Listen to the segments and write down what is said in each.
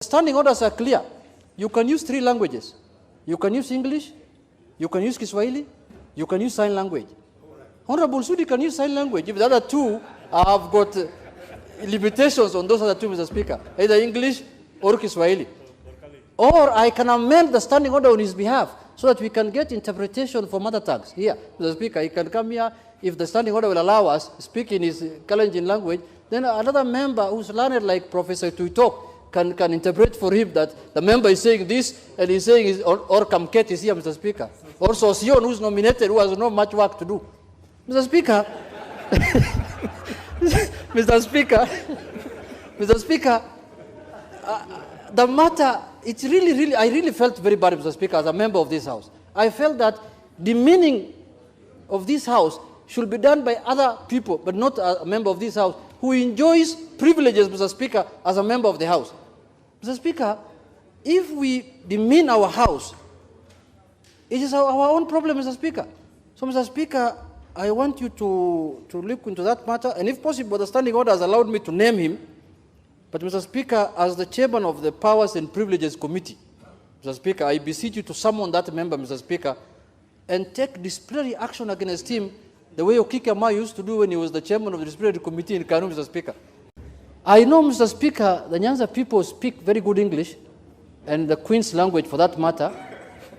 Standing orders are clear. You can use 3 languages. You can use English, you can use Kiswahili, you can use sign language. Honorable Sudi can use sign language. If the other 2 have got limitations on those other 2, Mr. Speaker, either English or Kiswahili. Or I can amend the standing order on his behalf so that we can get interpretation for mother tongues. Here, Mr. Speaker, he can come here. If the standing order will allow us speak in his Kalenjin language, then another member who's learned like Professor Tuitok can interpret for him that the member is saying this and he's saying or Kamket is here, Mr. Speaker. Or Sosion, who's nominated, who has not much work to do. Mr. Speaker, Mr. Speaker, Mr. Speaker, the matter, it's really, I really felt very bad, Mr. Speaker, as a member of this House. I felt that the meaning of this House should be done by other people, but not a member of this House who enjoys privileges, Mr. Speaker, as a member of the House. Mr. Speaker, if we demean our House, it is our own problem, Mr. Speaker. So, Mr. Speaker, I want you to look into that matter, and if possible, the standing order has allowed me to name him. But, Mr. Speaker, as the chairman of the Powers and Privileges Committee, Mr. Speaker, I beseech you to summon that member, Mr. Speaker, and take disciplinary action against him the way Okikama used to do when he was the chairman of the disciplinary committee in Kanu, Mr. Speaker. I know, Mr. Speaker, the Nyanza people speak very good English, and the Queen's language for that matter.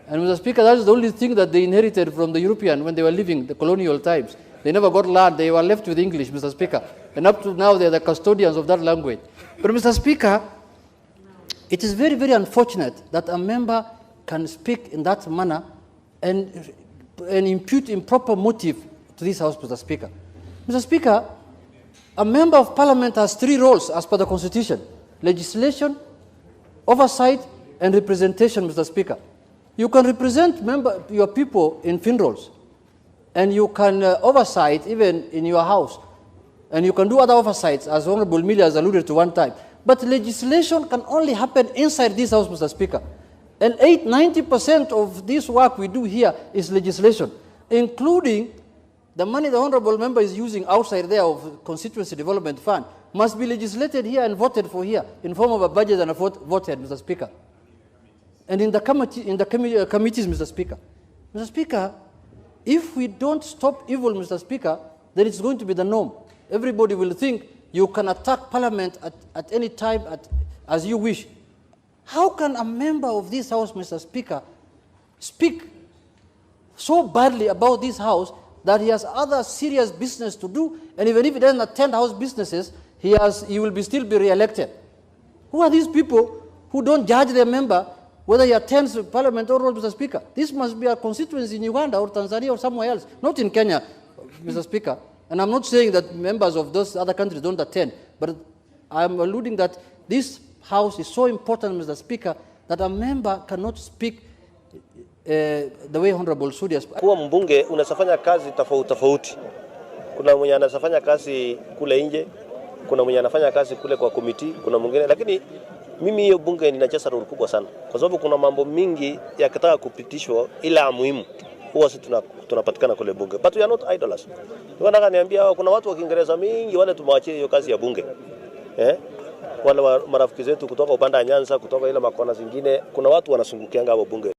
And, Mr. Speaker, that is the only thing that they inherited from the European when they were living the colonial times. They never got land, they were left with English, Mr. Speaker. And up to now, they are the custodians of that language. But, Mr. Speaker, it is very, very unfortunate that a member can speak in that manner and impute improper motive to this House, Mr. Speaker. Mr. Speaker, a member of Parliament has 3 roles as per the Constitution: legislation, oversight, and representation, Mr. Speaker. You can represent your people in funerals, and you can oversight even in your House, and you can do other oversights, as Honorable Miller has alluded to one time. But legislation can only happen inside this House, Mr. Speaker. And 90% of this work we do here is legislation, including the money the Honorable Member is using outside there of Constituency Development Fund must be legislated here and voted for here in form of a budget and a voted, Mr. Speaker. And in the committees, Mr. Speaker. Mr. Speaker, if we don't stop evil, Mr. Speaker, then it's going to be the norm. Everybody will think you can attack Parliament at any time as you wish. How can a member of this House, Mr. Speaker, speak so badly about this House that he has other serious business to do, and even if he doesn't attend House businesses, he will still be re-elected? Who are these people who don't judge their member whether he attends Parliament or not, Mr. Speaker? This must be a constituency in Uganda or Tanzania or somewhere else, not in Kenya, Mr. Speaker. And I'm not saying that members of those other countries don't attend, but I'm alluding that this House is so important, Mr. Speaker, that a member cannot speak the way Honorable Sudi has. Kuwa mbunge unasafanya kazi tofauti. Kuna mwenye anasafanya kazi kule nje, kuna mwenye anafanya kazi kule kwa komiti, kuna mwingine. Lakini mimi hiyo bunge ninacheza role kubwa sana, kwa sababu kuna mambo mingi yakitaka kupitishwa ila muhimu huwa sisi tunapatikana kule bunge. But we are not idlers. Nataka niambia kuna watu wa Kiingereza mingi wale tumewaachia hiyo kazi ya bunge. Wale marafiki zetu kutoka upande wa Nyanza, kutoka ile makona zingine, kuna watu wanasungukianga hapo bunge.